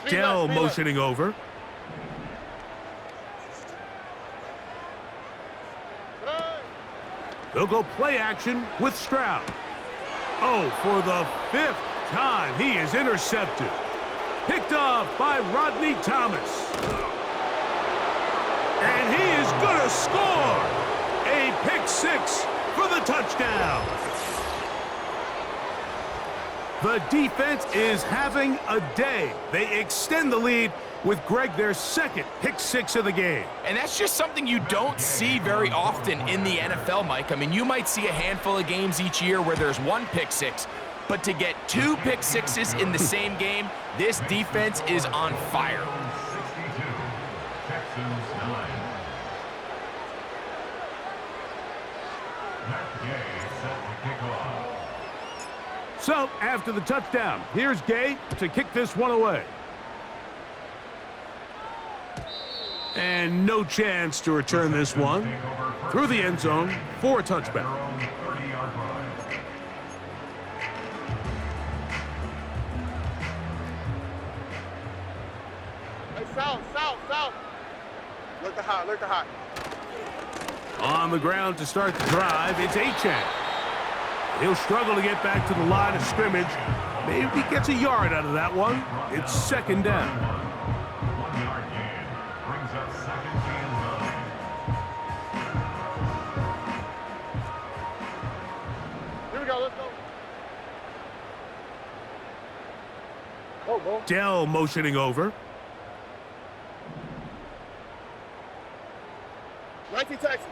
Dell motioning over. They'll go play action with Stroud. Oh, for the 5th time, he is intercepted. Picked off by Rodney Thomas. And he is going to score. A pick 6 for the touchdown. The defense is having a day. They extend the lead with Greg their 2nd pick 6 of the game. And that's just something you don't see very often in the NFL, Mike. I mean, you might see a handful of games each year where there's 1 pick 6, but to get 2 pick 6s in the same game, this defense is on fire. So, after the touchdown, here's Gay to kick this one away. And no chance to return this one through the end zone for a touchback. Hey, south. Look the hot. On the ground to start the drive, it's Achane. He'll struggle to get back to the line of scrimmage. Maybe he gets a yard out of that one. It's 2nd down. 1-yard gain brings up 2nd and 9. Here we go, let's go. Go. Dell motioning over. 19 Texas.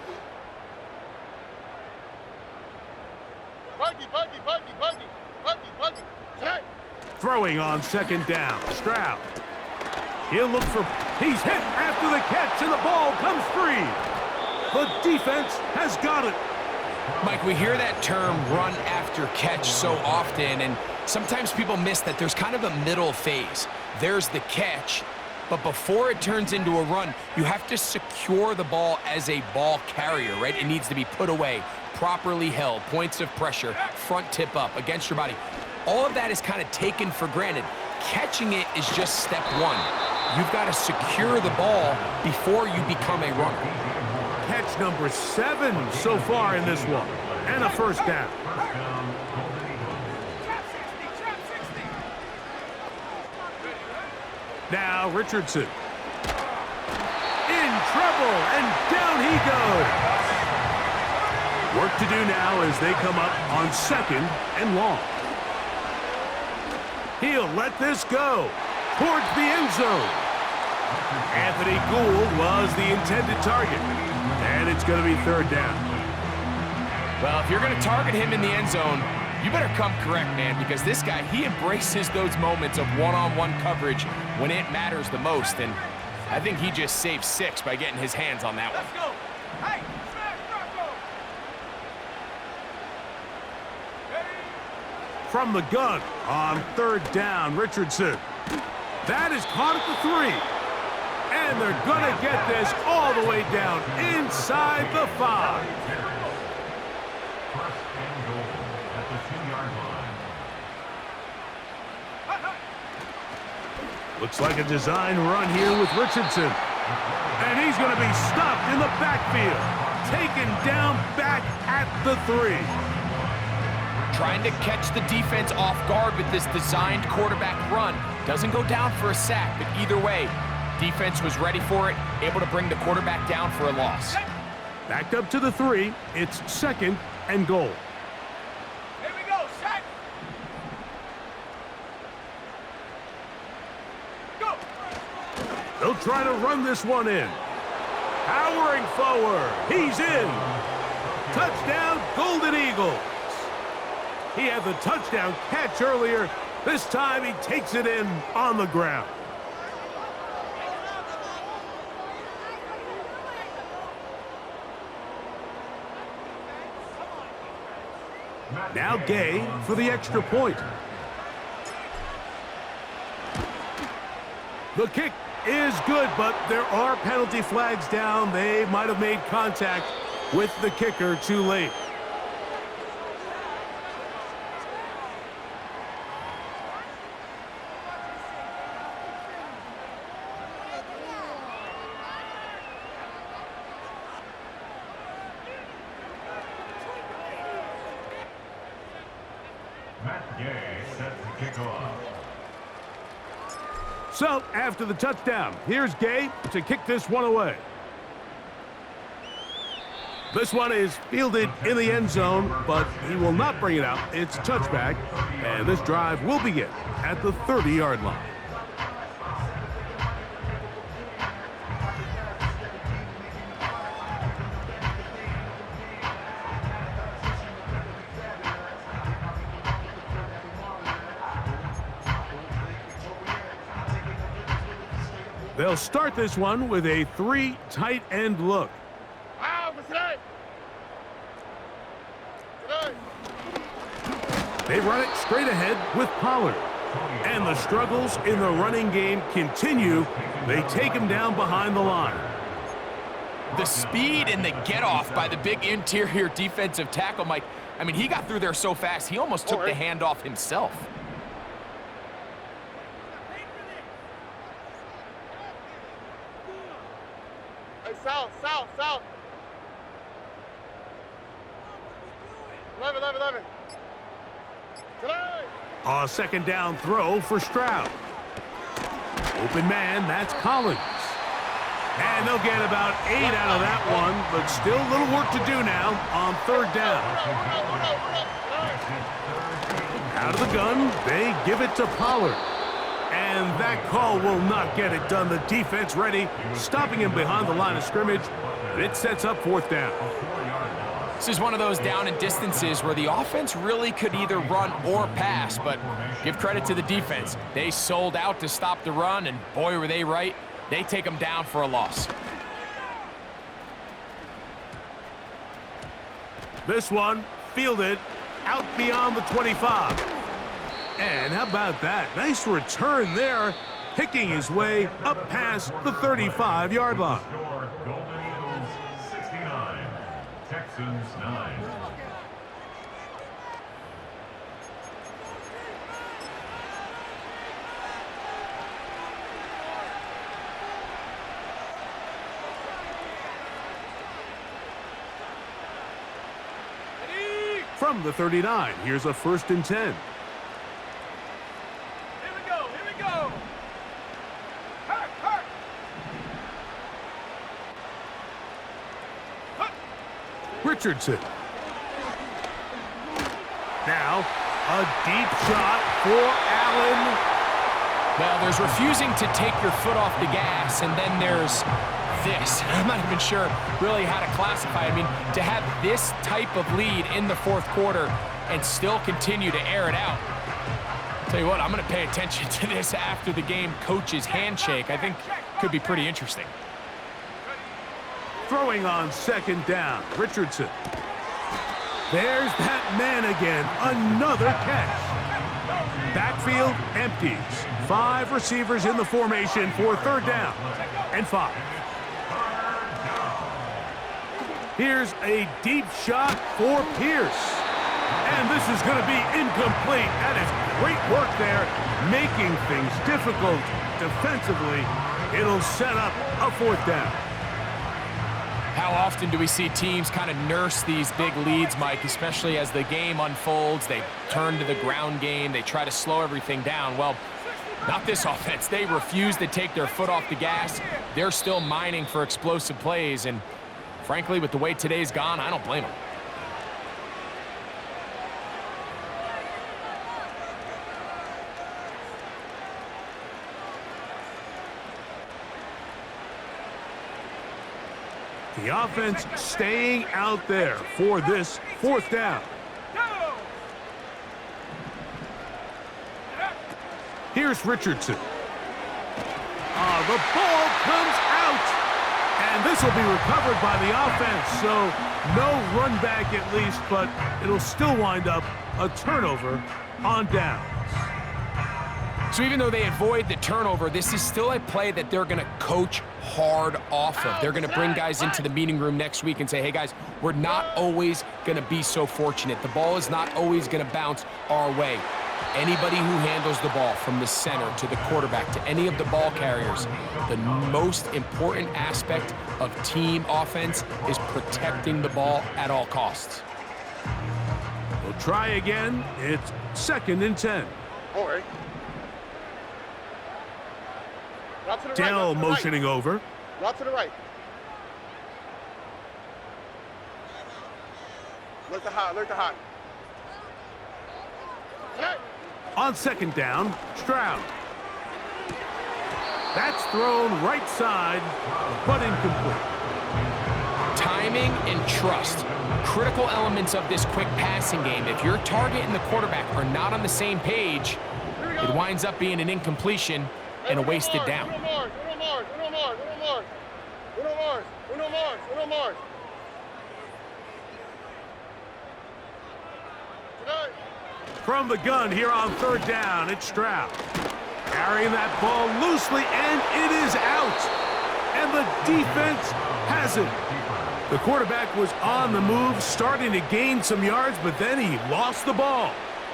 Buggy. Check. Throwing on 2nd down. Stroud. He'll look for... He's hit after the catch, and the ball comes free. The defense has got it. Mike, we hear that term run after catch so often, and sometimes people miss that there's kind of a middle phase. There's the catch, but before it turns into a run, you have to secure the ball as a ball carrier, right? It needs to be put away, properly held, points of pressure, front tip up against your body. All of that is kind of taken for granted. Catching it is just step 1. You've got to secure the ball before you become a runner. Catch number 7 so far in this one, and a 1st down. Now Richardson. In trouble, and down he goes. Work to do now as they come up on 2nd and long. He'll let this go towards the end zone. Anthony Gould was the intended target, and it's going to be 3rd down. Well, if you're going to target him in the end zone, you better come correct, man, because this guy, he embraces those moments of one-on-one coverage when it matters the most, and I think he just saved 6 by getting his hands on that one. Let's go. Hey, From the gun on 3rd down, Richardson. That is caught at the 3. And they're going to get this all the way down inside the 5. First and goal at the 2-yard line. Looks like a design run here with Richardson. And he's going to be stopped in the backfield. Taken down back at the 3. Trying to catch the defense off guard with this designed quarterback run. Doesn't go down for a sack, but either way, defense was ready for it, able to bring the quarterback down for a loss. Backed up to the 3. It's 2nd and goal. Here we go, set. Go. They'll try to run this one in. Powering forward. He's in. Touchdown, Golden Eagles. He had the touchdown catch earlier. This time he takes it in on the ground. Now Gay for the extra point. The kick is good, but there are penalty flags down. They might have made contact with the kicker too late. Matt Gay set to kick off. So, after the touchdown, here's Gay to kick this one away. This one is fielded in the end zone, but he will not bring it out. It's a touchback, and this drive will begin at the 30-yard line. They'll start this one with a 3 tight end look. They run it straight ahead with Pollard. And the struggles in the running game continue. They take him down behind the line. The speed and the get-off by the big interior defensive tackle, Mike. I mean, he got through there so fast, he almost took the handoff himself. Hey, south. 11. A second down throw for Stroud. Open man, that's Collins. And they'll get about 8 out of that one, but still a little work to do now on third down. Out of the gun, they give it to Pollard. And that call will not get it done. The defense ready, stopping him behind the line of scrimmage. And it sets up fourth down. This is one of those down and distances where the offense really could either run or pass, but give credit to the defense. They sold out to stop the run, and boy, were they right. They take them down for a loss. This one fielded out beyond the 25. And how about that? Nice return there, picking his way up past the 35-yard line. Score Golden Eagles 69, Texans 9. From the 39, here's a 1st and 10. Here we go. Hurt. Richardson. Now, a deep shot for Allen. Well, there's refusing to take your foot off the gas, and then there's this. I'm not even sure really how to classify it. I mean, to have this type of lead in the fourth quarter and still continue to air it out. Tell you what, I'm going to pay attention to this after the game coach's handshake. I think could be pretty interesting. Throwing on second down, Richardson. There's that man again, another catch. Backfield empties. 5 receivers in the formation for third down and 5. Here's a deep shot for Pierce. And this is going to be incomplete. That is great work there, making things difficult defensively. It'll set up a fourth down. How often do we see teams kind of nurse these big leads, Mike, especially as the game unfolds? They turn to the ground game. They try to slow everything down. Well, not this offense. They refuse to take their foot off the gas. They're still mining for explosive plays, and frankly, with the way today's gone, I don't blame them. The offense staying out there for this fourth down. Here's Richardson. The ball comes out. And this will be recovered by the offense. So no run back at least, but it'll still wind up a turnover on downs. So even though they avoid the turnover, this is still a play that they're going to coach hard off of. They're going to bring guys into the meeting room next week and say, hey, guys, we're not always going to be so fortunate. The ball is not always going to bounce our way. Anybody who handles the ball from the center to the quarterback to any of the ball carriers, the most important aspect of team offense is protecting the ball at all costs. We'll try again. It's 2nd and 10. All right. Route to the right. Dell route to the motioning right. over. Route to the right. Look the hot. Look the hot. Hey. On 2nd down, Stroud. That's thrown right side, but incomplete. Timing and trust, critical elements of this quick passing game. If your target and the quarterback are not on the same page, it winds up being an incompletion and a wasted down. Uno Mars. Uno Mars. Uno Mars. Uno Mars. Uno Mars. Uno Mars. Uno Mars. Tonight. From the gun here on 3rd down, it's Stroud. Carrying that ball loosely, and it is out. And the defense has it. The quarterback was on the move, starting to gain some yards, but then he lost the ball.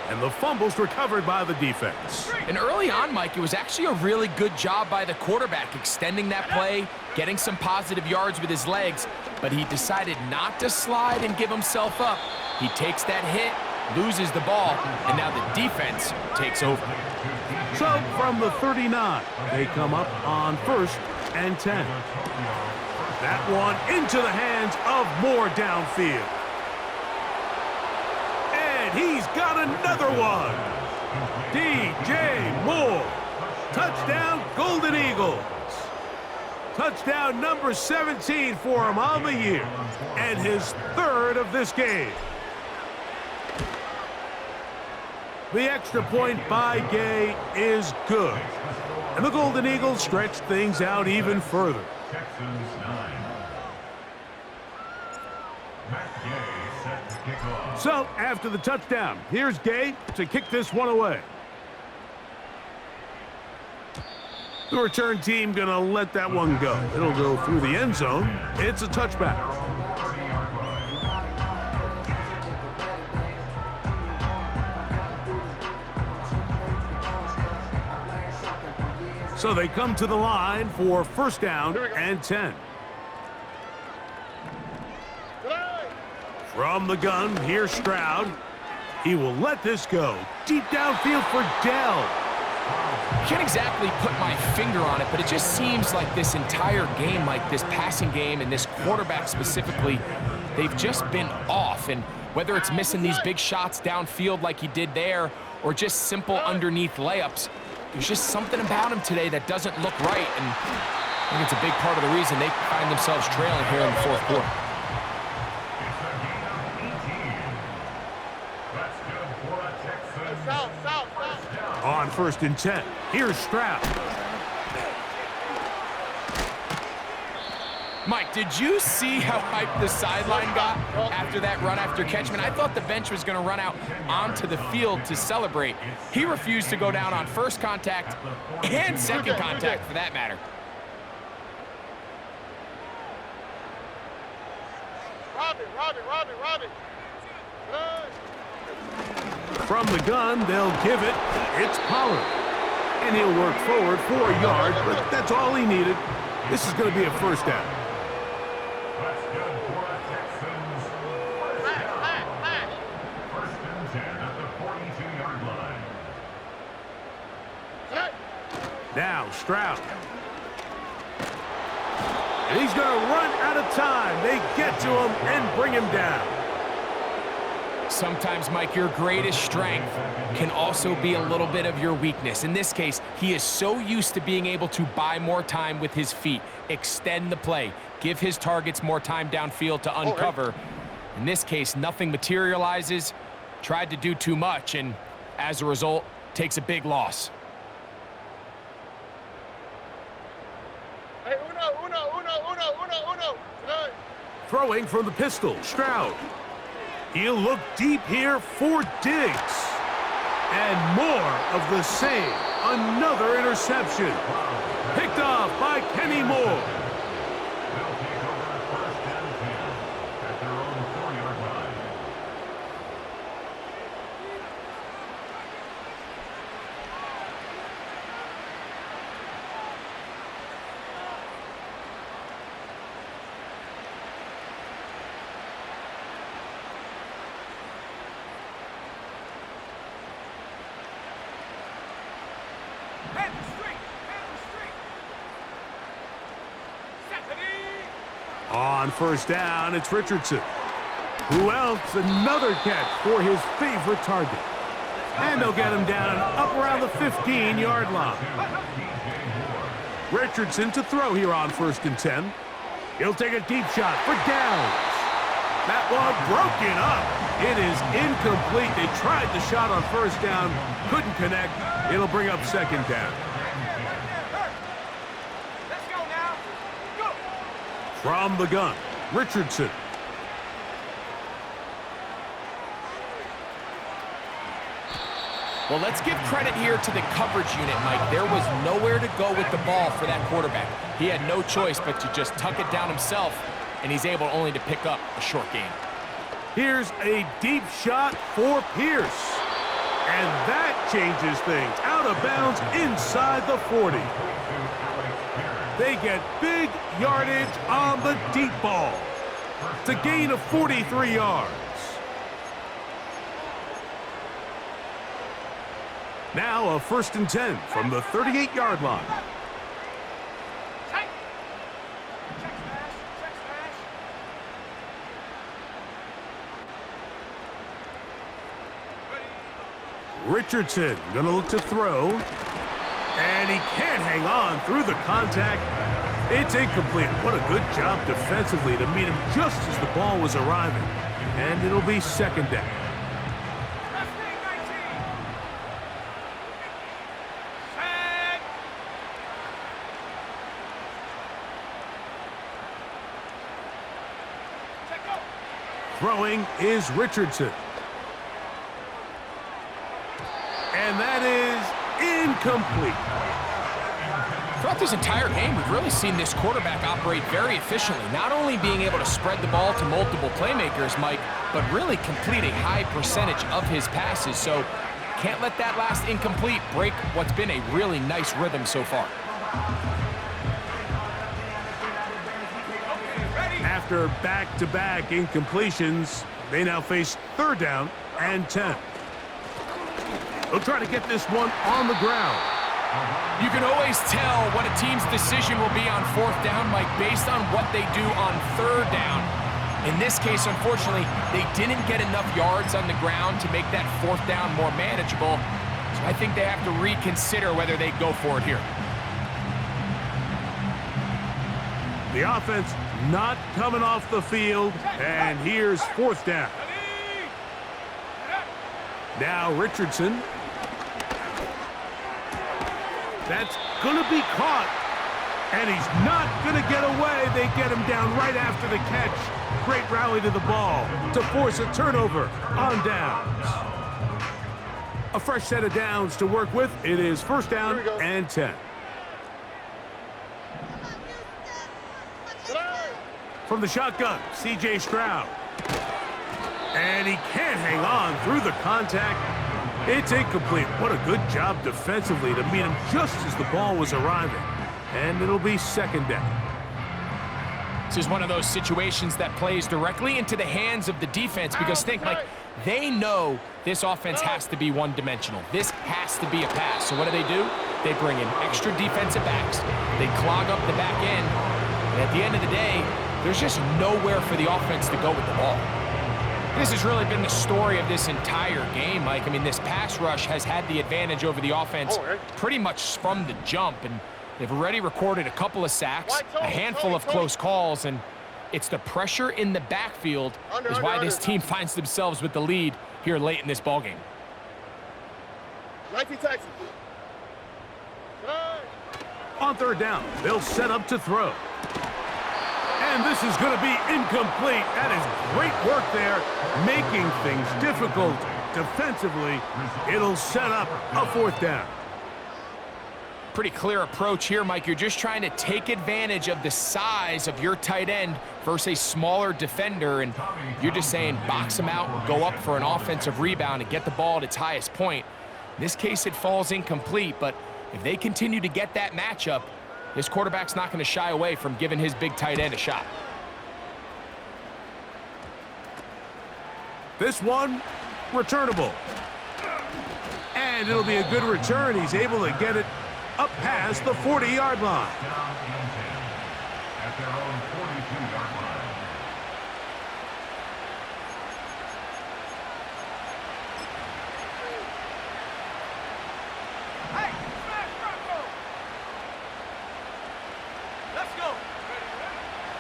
And the fumble's recovered by the defense. And early on, Mike, it was actually a really good job by the quarterback, extending that play, getting some positive yards with his legs, but he decided not to slide and give himself up. He takes that hit, loses the ball, and now the defense takes over. So from the 39, they come up on 1st and 10. That one into the hands of Moore downfield. And he's got another one. DJ Moore. Touchdown, Golden Eagles. Touchdown number 17 for him on the year, and his 3rd of this game. The extra point by Gay is good, and the Golden Eagles stretch things out even further. Texans 9. Matt Gay set to kick off. So, after the touchdown, here's Gay to kick this one away. The return team gonna let that one go. It'll go through the end zone. It's a touchback. So they come to the line for 1st down and 10. From the gun, here's Stroud. He will let this go. Deep downfield for Dell. Can't exactly put my finger on it, but it just seems like this entire game, like this passing game and this quarterback specifically, they've just been off. And whether it's missing these big shots downfield like he did there or just simple underneath layups, there's just something about him today that doesn't look right, and I think it's a big part of the reason they find themselves trailing here in the 4th quarter. South. On 1st and 10, here's Stroud. Mike, did you see how hyped the sideline got after that run after catch? Man, I thought the bench was going to run out onto the field to celebrate. He refused to go down on 1st contact and 2nd contact, for that matter. Robin. From the gun, they'll give it. It's Pollard. And he'll work forward for a yard, but that's all he needed. This is going to be a 1st down. That's good for the Texans. 1st and 10 at the 42-yard line. Now Stroud. And he's going to run out of time. They get to him and bring him down. Sometimes, Mike, your greatest strength can also be a little bit of your weakness. In this case, he is so used to being able to buy more time with his feet, extend the play, give his targets more time downfield to uncover. In this case, nothing materializes, tried to do too much, and as a result, takes a big loss. Hey, uno. Tonight. Throwing from the pistol, Stroud. He'll look deep here for Diggs. And more of the same. Another interception. Picked off by Kenny Moore. They'll take over 1st and 10 at their own 4-yard line. On first down, it's Richardson. Who else? Another catch for his favorite target. And they'll get him down up around the 15-yard line. Richardson to throw here on 1st and 10. He'll take a deep shot for downs. That one broken up. It is incomplete. They tried the shot on 1st down, couldn't connect. It'll bring up 2nd down. Let's go now. Go. From the gun, Richardson. Well, let's give credit here to the coverage unit, Mike. There was nowhere to go with the ball for that quarterback. He had no choice but to just tuck it down himself, and he's able only to pick up a short gain. Here's a deep shot for Pierce. And that changes things. Out of bounds inside the 40. They get big yardage on the deep ball. It's a gain of 43 yards. Now a 1st and 10 from the 38-yard line. Richardson gonna look to throw. And he can't hang on through the contact. It's incomplete. What a good job defensively to meet him just as the ball was arriving. And it'll be 2nd down. Throwing is Richardson. And that is incomplete. Throughout this entire game, we've really seen this quarterback operate very efficiently, not only being able to spread the ball to multiple playmakers, Mike, but really complete a high percentage of his passes. So can't let that last incomplete break what's been a really nice rhythm so far. After back-to-back incompletions, they now face 3rd down and 10. They'll try to get this one on the ground. You can always tell what a team's decision will be on 4th down, Mike, based on what they do on 3rd down. In this case, unfortunately, they didn't get enough yards on the ground to make that 4th down more manageable. So I think they have to reconsider whether they go for it here. The offense not coming off the field, and here's 4th down. Now Richardson. That's going to be caught, and he's not going to get away. They get him down right after the catch. Great rally to the ball to force a turnover on downs. A fresh set of downs to work with. It is 1st down and 10. From the shotgun, C.J. Stroud. And he can't hang on through the contact. It's incomplete. What a good job defensively to meet him just as the ball was arriving. And it'll be 2nd down. This is one of those situations that plays directly into the hands of the defense because think, like, they know this offense has to be one-dimensional. This has to be a pass. So what do? They bring in extra defensive backs. They clog up the back end. And at the end of the day, there's just nowhere for the offense to go with the ball. This has really been the story of this entire game, Mike. I mean, this pass rush has had the advantage over the offense pretty much from the jump, and they've already recorded a couple of sacks, a handful of close calls, and it's the pressure in the backfield is why this team finds themselves with the lead here late in this ballgame. 19 Texas. On 3rd down, they'll set up to throw. And this is going to be incomplete. That is great work there, making things difficult defensively. It'll set up a 4th down. Pretty clear approach here, Mike. You're just trying to take advantage of the size of your tight end versus a smaller defender, and you're just saying box him out, go up for an offensive rebound, and get the ball at its highest point. In this case, it falls incomplete, but if they continue to get that matchup, this quarterback's not going to shy away from giving his big tight end a shot. This one, returnable. And it'll be a good return. He's able to get it up past the 40-yard line. Down and 10 at their own 42-yard line.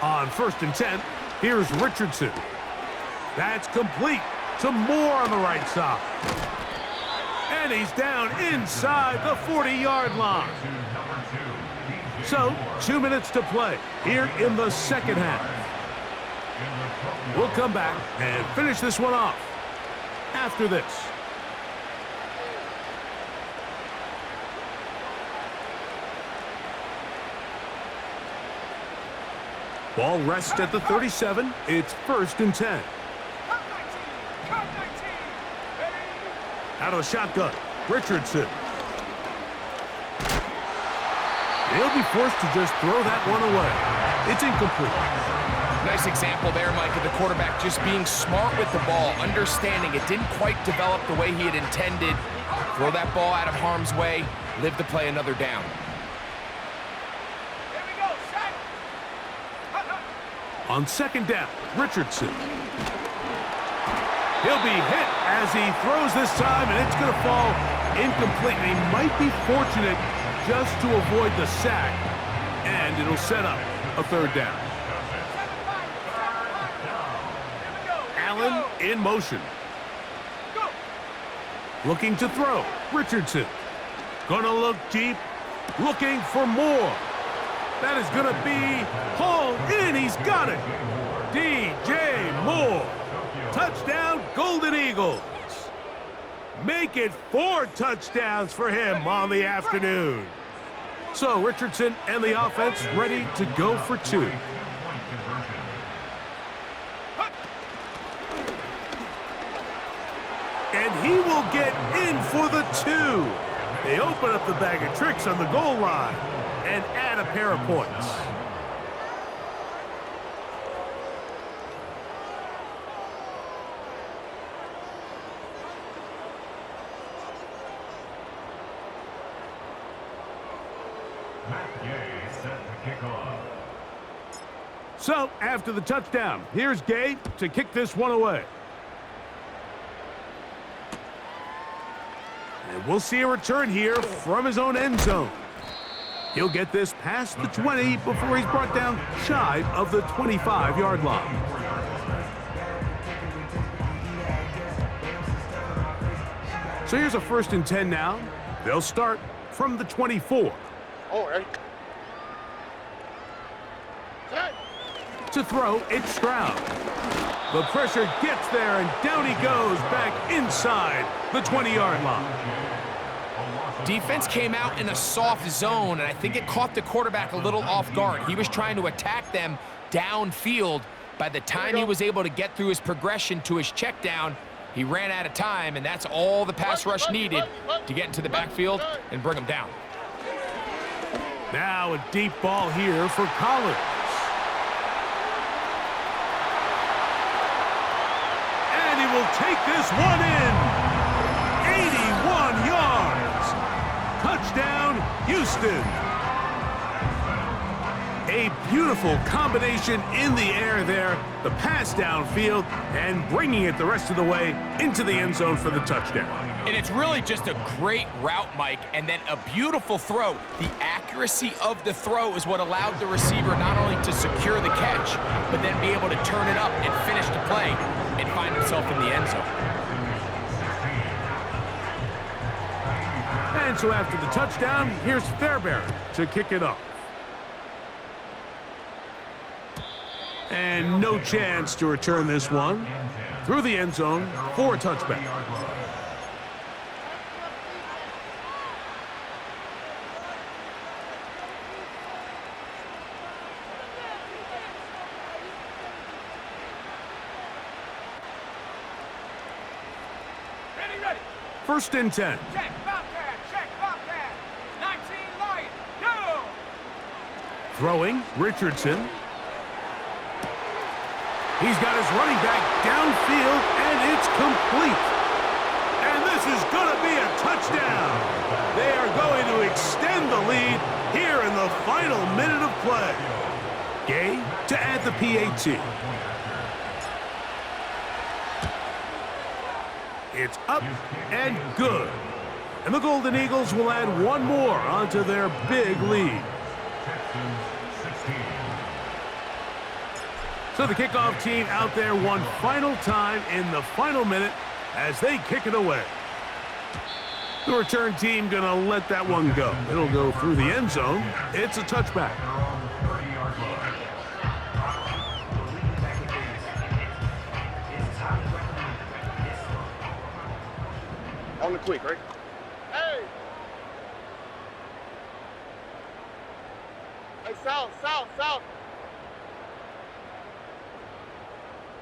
On 1st and 10, here's Richardson. That's complete to Moore on the right side. And he's down inside the 40-yard line. So, 2 minutes to play here in the second half. We'll come back and finish this one off after this. Ball rests at the 37. It's 1st and 10. Out of the shotgun, Richardson. He'll be forced to just throw that one away. It's incomplete. Nice example there, Mike, of the quarterback just being smart with the ball, understanding it didn't quite develop the way he had intended. Throw that ball out of harm's way, live to play another down. On 2nd down, Richardson. He'll be hit as he throws this time, and it's going to fall incomplete. And he might be fortunate just to avoid the sack, and it'll set up a 3rd down. Allen in motion. Looking to throw, Richardson. Gonna look deep, looking for more. That is going to be hauled in. He's got it. DJ Moore. Touchdown, Golden Eagles. Make it 4 touchdowns for him on the afternoon. So Richardson and the offense ready to go for 2. And he will get in for the 2. They open up the bag of tricks on the goal line and add a pair of points. So, after the touchdown, here's Gay to kick this one away. And we'll see a return here from his own end zone. He'll get this past the 20 before he's brought down shy of the 25-yard line. So here's a 1st and 10 now. They'll start from the 24. To throw, it's Stroud. The pressure gets there, and down he goes back inside the 20-yard line. Defense came out in a soft zone, and I think it caught the quarterback a little off guard. He was trying to attack them downfield. By the time he was able to get through his progression to his check down, he ran out of time, and that's all the pass rush needed to get into the backfield and bring him down. Now a deep ball here for Collins. And he will take this one in. 81 yards. Touchdown, Houston. A beautiful combination in the air there. The pass downfield and bringing it the rest of the way into the end zone for the touchdown. And it's really just a great route, Mike, and then a beautiful throw. The accuracy of the throw is what allowed the receiver not only to secure the catch, but then be able to turn it up and finish the play and find himself in the end zone. And so after the touchdown, here's Fairbairn to kick it off. And no chance to return this one through the end zone for a touchback. Ready. 1st and 10. Check Bobcat. 19 Lion, go! Throwing, Richardson. He's got his running back downfield, and it's complete. And this is going to be a touchdown. They are going to extend the play. Gay to add the PAT. It's up and good. And the Golden Eagles will add one more onto their big lead. So the kickoff team out there one final time in the final minute as they kick it away. The return team going to let that one go. It'll go through the end zone. It's a touchback. On the quick, right? Hey! Hey, south.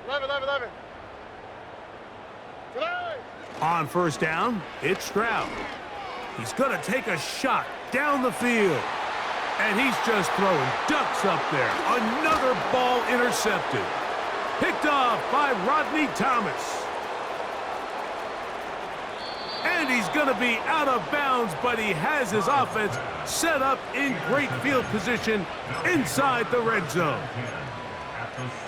11. Today! On first down, it's Stroud. He's going to take a shot down the field. And he's just throwing ducks up there. Another ball intercepted. Picked off by Rodney Thomas. And he's going to be out of bounds, but he has his offense set up in great field position inside the red zone.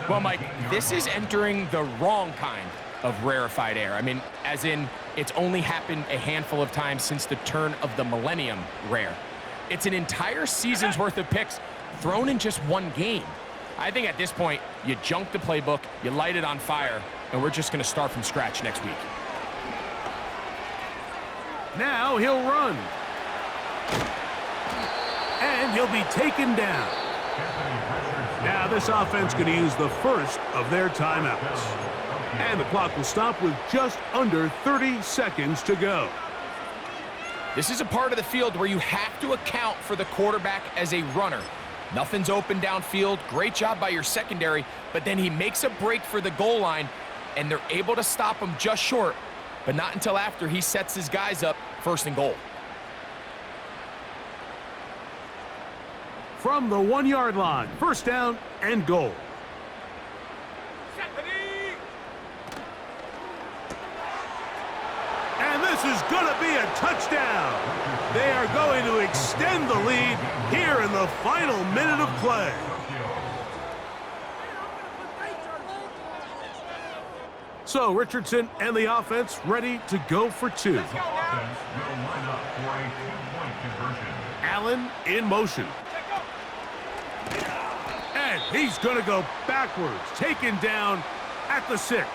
Well, Mike, this is entering the wrong kind of rarefied air. I mean, as in, it's only happened a handful of times since the turn of the millennium rare. It's an entire season's worth of picks thrown in just one game. I think at this point, you junk the playbook, you light it on fire, and we're just going to start from scratch next week. Now he'll run. And he'll be taken down. Now this offense going to use the first of their timeouts. And the clock will stop with just under 30 seconds to go. This is a part of the field where you have to account for the quarterback as a runner. Nothing's open downfield. Great job by your secondary, but then he makes a break for the goal line, and they're able to stop him just short, but not until after he sets his guys up first and goal. From the 1-yard line, first down and goal. And this is going to be a touchdown. They are going to extend the lead here in the final minute of play. So Richardson and the offense ready to go for two. Allen in motion. And he's going to go backwards, taken down at the 6.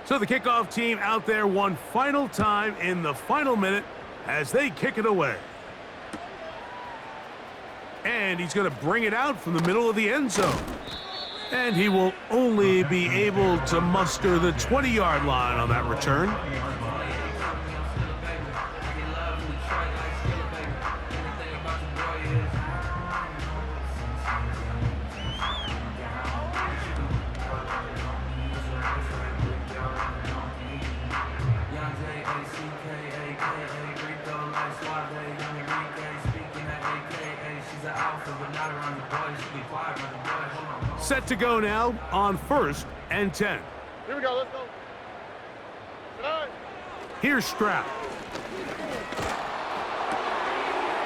So the kickoff team out there one final time in the final minute as they kick it away. And he's going to bring it out from the middle of the end zone. And he will only be able to muster the 20-yard line on that return. Set to go now on 1st and 10. Here we go, let's go. Tonight. Here's Stroud.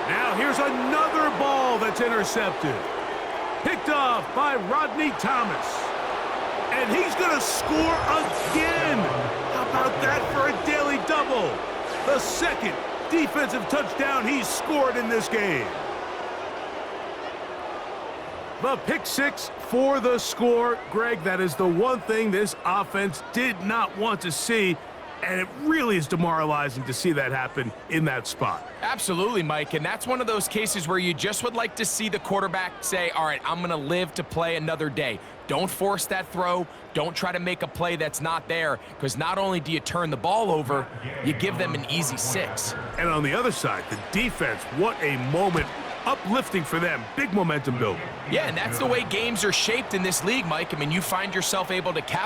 Now here's another ball that's intercepted. Picked off by Rodney Thomas. And he's going to score again. How about that for a daily double? The second defensive touchdown he's scored in this game. The pick 6 for the score. Greg, that is the one thing this offense did not want to see, and it really is demoralizing to see that happen in that spot. Absolutely, Mike, and that's one of those cases where you just would like to see the quarterback say, all right, I'm going to live to play another day. Don't force that throw. Don't try to make a play that's not there, because not only do you turn the ball over, you give them an easy 6. And on the other side, the defense, what a moment. Uplifting for them. Big momentum building. Yeah, and that's the way games are shaped in this league, Mike. I mean, you find yourself able to capitalize